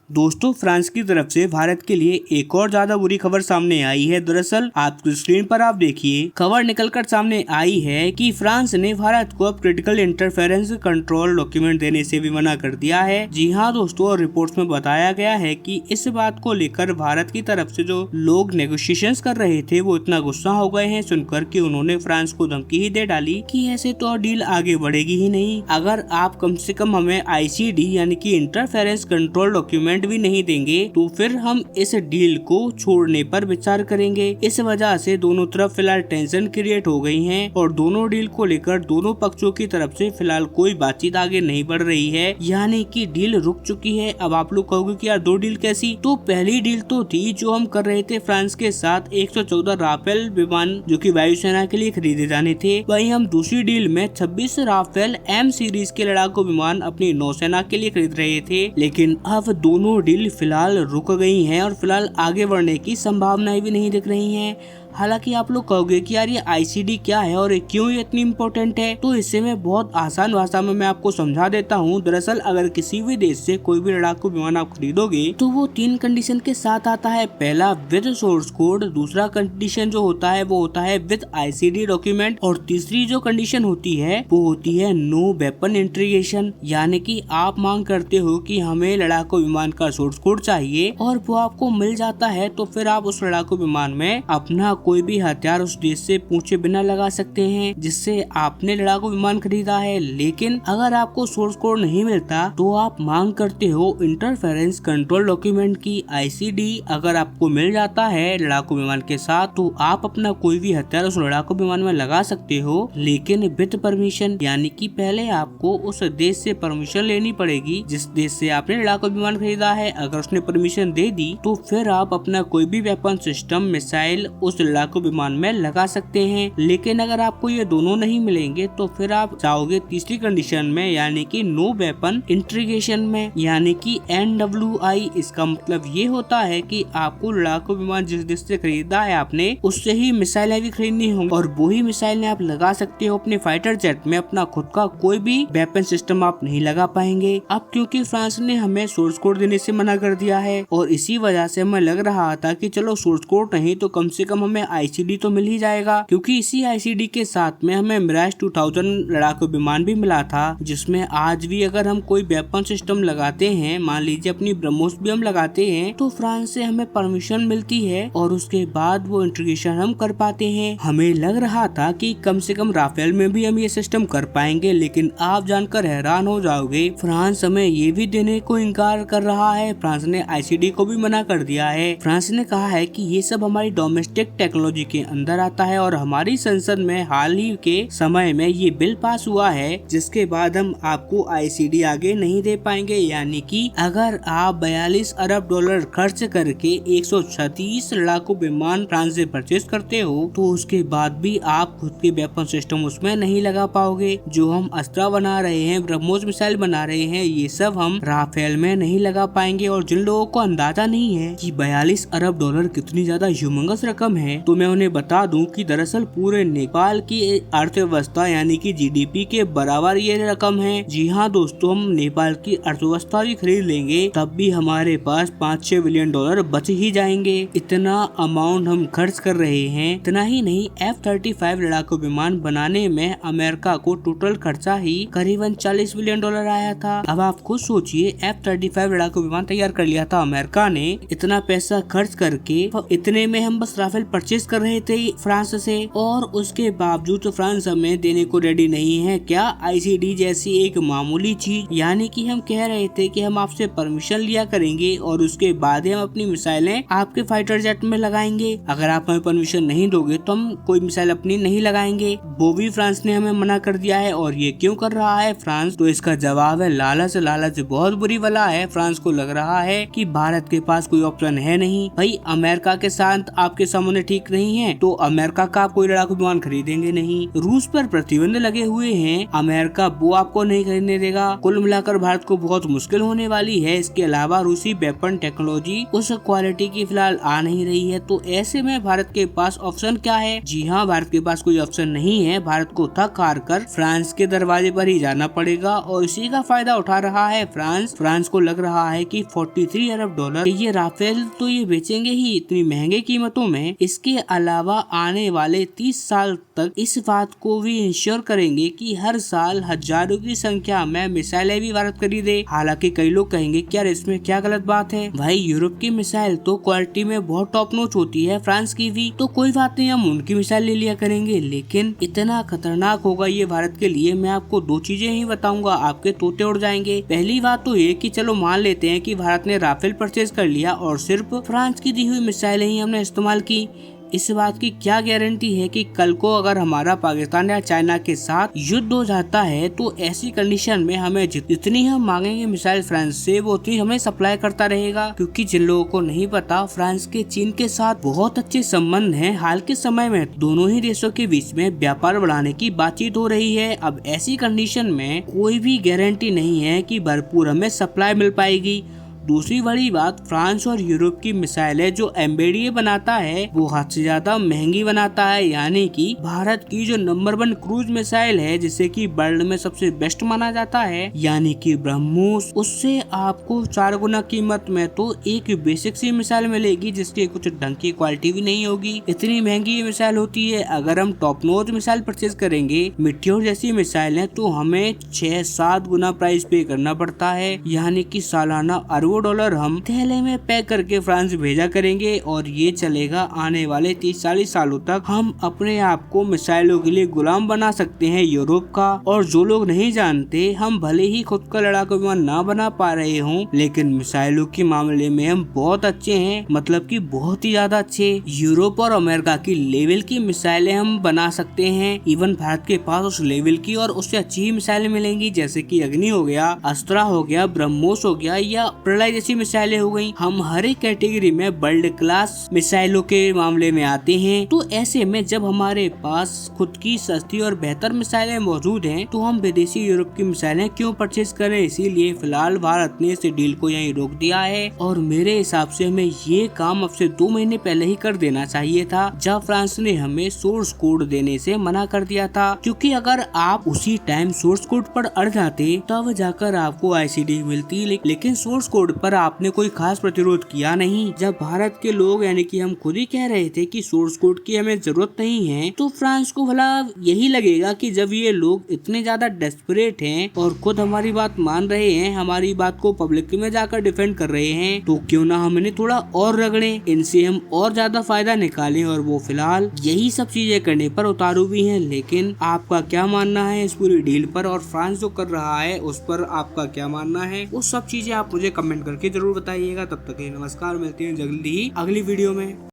दोस्तों, फ्रांस की तरफ से भारत के लिए एक और ज्यादा बुरी खबर सामने आई है। दरअसल आपकी स्क्रीन पर आप देखिए, खबर निकलकर सामने आई है कि फ्रांस ने भारत को अब क्रिटिकल इंटरफेरेंस कंट्रोल डॉक्यूमेंट देने से भी मना कर दिया है। जी हाँ दोस्तों, रिपोर्ट्स में बताया गया है कि इस बात को लेकर भारत की तरफ से जो लोग नेगोशिएशंस कर रहे थे वो इतना गुस्सा हो गए हैं सुनकर कि उन्होंने फ्रांस को धमकी ही दे डाली कि ऐसे तो डील आगे बढ़ेगी ही नहीं अगर आप कम से कम हमें ICD यानी कि इंटरफेरेंस कंट्रोल डॉक्यूमेंट भी नहीं देंगे तो फिर हम इस डील को छोड़ने पर विचार करेंगे। इस वजह से दोनों तरफ फिलहाल टेंशन क्रिएट हो गई है और दोनों डील को लेकर दोनों पक्षों की तरफ से फिलहाल कोई बातचीत आगे नहीं बढ़ रही है, यानी कि डील रुक चुकी है। अब आप लोग कहोगे कि यार दो डील कैसी? तो पहली डील तो थी जो हम कर रहे थे फ्रांस के साथ 114 राफेल विमान जो कि वायुसेना के लिए खरीदे जाने थे। वहीं हम दूसरी डील में 26 राफेल M सीरीज के लड़ाकू विमान अपनी नौसेना के लिए खरीद रहे थे, लेकिन अब दोनों डील फिलहाल रुक गई हैं और फिलहाल आगे बढ़ने की संभावनाएं भी नहीं दिख रही हैं। हालांकि आप लोग कहोगे कि यार ये ICD क्या है और क्यों ये इतनी इम्पोर्टेंट है, तो इससे मैं बहुत आसान भाषा में मैं आपको समझा देता हूँ। दरअसल अगर किसी भी देश से कोई भी लड़ाकू विमान आप खरीदोगे तो वो 3 कंडीशन के साथ आता है। पहला विद सोर्स कोड, दूसरा कंडीशन जो होता है वो होता है विद ICD डॉक्यूमेंट और तीसरी जो कंडीशन होती है वो होती है नो वेपन इंटीग्रेशन, यानी कि आप मांग करते हो कि हमें लड़ाकू विमान का सोर्स कोड चाहिए और वो आपको मिल जाता है तो फिर आप उस लड़ाकू विमान में अपना कोई भी हथियार उस देश से पूछे बिना लगा सकते हैं जिससे आपने लड़ाकू विमान खरीदा है। लेकिन अगर आपको सोर्स कोड नहीं मिलता तो आप मांग करते हो इंटरफेरेंस कंट्रोल डॉक्यूमेंट की ICD। अगर आपको मिल जाता है लड़ाकू विमान के साथ तो आप अपना कोई भी हथियार उस लड़ाकू विमान में लगा सकते हो, लेकिन विद परमिशन, यानी कि पहले आपको उस देश से परमिशन लेनी पड़ेगी जिस देश से आपने लड़ाकू विमान खरीदा है। अगर उसने परमिशन दे दी तो फिर आप अपना कोई भी वेपन सिस्टम, मिसाइल उस लड़ाकू विमान में लगा सकते हैं। लेकिन अगर आपको ये दोनों नहीं मिलेंगे तो फिर आप जाओगे तीसरी कंडीशन में, यानी कि नो वेपन इंटीग्रेशन में, यानी कि NWI। इसका मतलब ये होता है कि आपको लड़ाकू विमान जिस देश से खरीदा है आपने उससे ही मिसाइलें भी खरीदनी होंगी और वही मिसाइलें आप लगा सकते हो अपने फाइटर जेट में। अपना खुद का कोई भी वेपन सिस्टम आप नहीं लगा पाएंगे। अब क्योंकि फ्रांस ने हमें सोर्स कोड देने से मना कर दिया है और इसी वजह से हमें लग रहा था कि चलो सोर्स कोड नहीं तो कम से कम हमें ICD तो मिल ही जाएगा, क्योंकि इसी ICD के साथ में हमें मिराज 2000 लड़ाकू विमान भी मिला था जिसमें आज भी अगर हम कोई वेपन सिस्टम लगाते हैं, मान लीजिए अपनी ब्रह्मोस भी हम लगाते हैं, तो फ्रांस से हमें परमिशन मिलती है और उसके बाद वो इंटीग्रेशन हम कर पाते हैं। हमें लग रहा था कि कम से कम राफेल में भी हम ये सिस्टम कर पाएंगे, लेकिन आप जानकर हैरान हो जाओगे फ्रांस हमें ये भी देने को इनकार कर रहा है। फ्रांस ने ICD को भी मना कर दिया है। फ्रांस ने कहा है कि ये सब हमारी डोमेस्टिक टेक्नोलॉजी के अंदर आता है और हमारी संसद में हाल ही के समय में ये बिल पास हुआ है जिसके बाद हम आपको ICD आगे नहीं दे पाएंगे, यानी कि अगर आप 42 अरब डॉलर खर्च करके 136 लड़ाकू विमान फ्रांस से परचेज करते हो तो उसके बाद भी आप खुद के वेपन सिस्टम उसमें नहीं लगा पाओगे। जो हम अस्त्रा बना रहे हैं, ब्रह्मोस मिसाइल बना रहे हैं, ये सब हम राफेल में नहीं लगा पाएंगे। और जिन लोगों को अंदाजा नहीं है कि 42 अरब डॉलर कितनी ज्यादा ह्यूमंगस रकम है, तो मैं उन्हें बता दूं कि दरअसल पूरे नेपाल की अर्थव्यवस्था यानी कि GDP के बराबर ये रकम है। जी हाँ दोस्तों, हम नेपाल की अर्थव्यवस्था भी खरीद लेंगे तब भी हमारे पास 5-6 बिलियन डॉलर बच ही जाएंगे। इतना अमाउंट हम खर्च कर रहे हैं। इतना ही नहीं, F-35 लड़ाकू विमान बनाने में अमेरिका को टोटल खर्चा ही करीबन 40 बिलियन डॉलर आया था। अब आप खुद सोचिए, F-35 लड़ाकू विमान तैयार कर लिया था अमेरिका ने, इतना पैसा खर्च करके इतने में हम बस राफेल परचेज कर रहे थे फ्रांस से, और उसके बावजूद फ्रांस हमें देने को रेडी नहीं है। क्या ICD जैसी एक मामूली चीज, यानी कि हम कह रहे थे कि हम आपसे परमिशन लिया करेंगे और उसके बाद ही हम अपनी मिसाइलें आपके फाइटर जेट में लगाएंगे। अगर आप हमें परमिशन नहीं दोगे तो हम कोई मिसाइल अपनी नहीं लगाएंगे। वो भी फ्रांस ने हमें मना कर दिया है। और ये क्यों कर रहा है फ्रांस? तो इसका जवाब है लालच। लालच बहुत बुरी वाला है। फ्रांस को लग रहा है कि भारत के पास कोई ऑप्शन है नहीं। भाई अमेरिका के साथ आपके सामने ठीक ठीक नहीं है तो अमेरिका का आप कोई लड़ाकू विमान खरीदेंगे नहीं। रूस पर प्रतिबंध लगे हुए हैं, अमेरिका वो आपको नहीं खरीदने देगा। कुल मिलाकर भारत को बहुत मुश्किल होने वाली है। इसके अलावा रूसी वेपन टेक्नोलॉजी उस क्वालिटी की फिलहाल आ नहीं रही है। तो ऐसे में भारत के पास ऑप्शन क्या है? जी हाँ, भारत के पास कोई ऑप्शन नहीं है। भारत को थक हार कर फ्रांस के दरवाजे पर ही जाना पड़ेगा और इसी का फायदा उठा रहा है फ्रांस को लग रहा है कि 43 अरब डॉलर ये राफेल तो ये बेचेंगे ही इतनी महंगे कीमतों में। इसके अलावा आने वाले 30 साल तक इस बात को भी इंश्योर करेंगे कि हर साल हजारों की संख्या में मिसाइलें भी भारत खरीदे। हालांकि कई लोग कहेंगे कि यार इसमें क्या गलत बात है, भाई यूरोप की मिसाइल तो क्वालिटी में बहुत टॉप नॉच होती है, फ्रांस की भी, तो कोई बात नहीं, हम उनकी मिसाइल ले लिया करेंगे। लेकिन इतना खतरनाक होगा ये भारत के लिए। मैं आपको दो चीजें ही बताऊंगा, आपके तोते उड़ जाएंगे। पहली बात तो ये कि चलो मान लेते हैं कि भारत ने राफेल परचेज कर लिया और सिर्फ फ्रांस की दी हुई मिसाइलें ही हमने इस्तेमाल की। इस बात की क्या गारंटी है कि कल को अगर हमारा पाकिस्तान या चाइना के साथ युद्ध हो जाता है तो ऐसी कंडीशन में हमें जितनी हम मांगेंगे मिसाइल फ्रांस से वो उतनी हमें सप्लाई करता रहेगा। क्योंकि जिन लोगों को नहीं पता, फ्रांस के चीन के साथ बहुत अच्छे संबंध हैं। हाल के समय में दोनों ही देशों के बीच में व्यापार बढ़ाने की बातचीत हो रही है। अब ऐसी कंडीशन में कोई भी गारंटी नहीं है कि भरपूर हमें सप्लाई मिल पाएगी। दूसरी बड़ी बात, फ्रांस और यूरोप की मिसाइलें जो एमबीडीए बनाता है वो हद से ज्यादा महंगी बनाता है। यानी कि भारत की जो नंबर 1 क्रूज मिसाइल है, जिसे कि वर्ल्ड में सबसे बेस्ट माना जाता है, यानी कि ब्रह्मोस, उससे आपको 4 गुना कीमत में तो एक बेसिक सी मिसाइल मिलेगी जिसकी कुछ ढंग की क्वालिटी भी नहीं होगी। इतनी महंगी ये मिसाइल होती है। अगर हम टॉप नॉच मिसाइल परचेज करेंगे, मीटियोर जैसी मिसाइल है, तो हमें 6-7 गुना प्राइस पे करना पड़ता है। यानी कि सालाना अरबों डॉलर हम थैले में पैक करके फ्रांस भेजा करेंगे और ये चलेगा आने वाले 30-40 सालों तक। हम अपने आप को मिसाइलों के लिए गुलाम बना सकते हैं यूरोप का। और जो लोग नहीं जानते, हम भले ही खुद का लड़ाकू विमान ना बना पा रहे हों, लेकिन मिसाइलों के मामले में हम बहुत अच्छे हैं, मतलब कि बहुत ही ज्यादा अच्छे। यूरोप और अमेरिका की लेवल की मिसाइलें हम बना सकते हैं। इवन भारत के पास उस लेवल की और उससे अच्छी ही मिसाइलें मिलेंगी, जैसे कि अग्नि हो गया, अस्त्रा हो गया, ब्रह्मोस हो गया या प्रलय जैसी मिसाइलें हो गई। हम हर एक कैटेगरी में वर्ल्ड क्लास मिसाइलों के मामले में आते हैं। तो ऐसे में जब हमारे पास खुद की सस्ती और बेहतर मिसाइलें मौजूद हैं, तो हम विदेशी यूरोप की मिसाइलें क्यों परचेज करें। इसीलिए फिलहाल भारत ने इस डील को यहीं रोक दिया है और मेरे हिसाब से हमें ये काम अब से 2 महीने पहले ही कर देना चाहिए था, जब फ्रांस ने हमें सोर्स कोड देने से मना कर दिया था। क्योंकि अगर आप उसी टाइम सोर्स कोड पर अड़ जाते तब जाकर आपको आईसीडी मिलती, लेकिन सोर्स कोड पर आपने कोई खास प्रतिरोध किया नहीं। जब भारत के लोग यानी कि हम खुद ही कह रहे थे कि सोर्स कोड की हमें जरूरत नहीं है, तो फ्रांस को भला यही लगेगा कि जब ये लोग इतने ज्यादा डेस्परेट हैं और खुद हमारी बात मान रहे हैं, हमारी बात को पब्लिक में जाकर डिफेंड कर रहे हैं, तो क्यों ना हम इन्हें थोड़ा और रगड़ें, इनसे हम और ज्यादा फायदा निकालें। और वो फिलहाल यही सब चीजें करने पर उतारू भी हैं। लेकिन आपका क्या मानना है इस पूरी डील पर, और फ्रांस जो कर रहा है उस पर आपका क्या मानना है, वो सब चीजें आप मुझे कमेंट करके जरूर बताइएगा। तब तक नमस्कार, मिलते हैं जल्दी ही अगली वीडियो में।